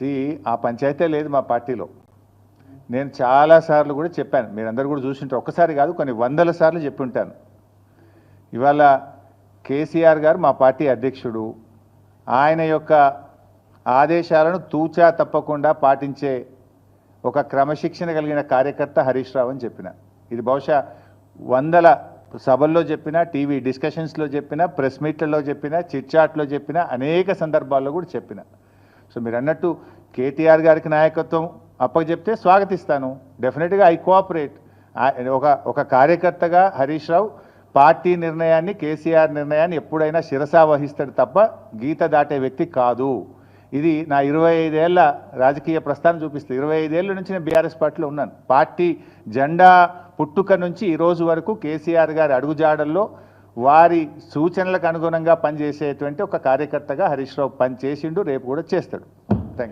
C ఆ పంచాయతీ లేదు మా పార్టీలో. నేను చాలాసార్లు కూడా చెప్పాను, మీరందరూ కూడా చూసింటారు, ఒక్కసారి కాదు కొన్ని వందల సార్లు చెప్పి ఉంటాను. ఇవాళ కేసీఆర్ గారు మా పార్టీ అధ్యక్షుడు, ఆయన యొక్క ఆదేశాలను తూచా తప్పకుండా పాటించే ఒక క్రమశిక్షణ కలిగిన కార్యకర్త హరీష్ రావు అని చెప్పిన. ఇది బహుశా వందల సభల్లో చెప్పిన, టీవీ డిస్కషన్స్లో చెప్పిన, ప్రెస్ మీట్లలో చెప్పిన, చిట్చాట్లో చెప్పిన, అనేక సందర్భాల్లో కూడా చెప్పిన. సో మీరు అన్నట్టు కేటీఆర్ గారికి నాయకత్వం అప్పచెప్తే స్వాగతిస్తాను, డెఫినెట్గా ఐ కోఆపరేట్. ఒక కార్యకర్తగా హరీష్ రావు పార్టీ నిర్ణయాన్ని, కేసీఆర్ నిర్ణయాన్ని ఎప్పుడైనా శిరసా వహిస్తాడు తప్ప గీత దాటే వ్యక్తి కాదు. ఇది నా 25 ఏళ్ల రాజకీయ ప్రస్థానం చూపిస్తుంది. 25 ఏళ్ళ నుంచి నేను బీఆర్ఎస్ పార్టీలో ఉన్నాను. పార్టీ జెండా పుట్టుక నుంచి ఈ రోజు వరకు కేసీఆర్ గారి అడుగుజాడల్లో వారి సూచనలకు అనుగుణంగా పనిచేసేటువంటి ఒక కార్యకర్తగా హరీష్ రావు పనిచేసిండు, రేపు కూడా చేస్తాడు.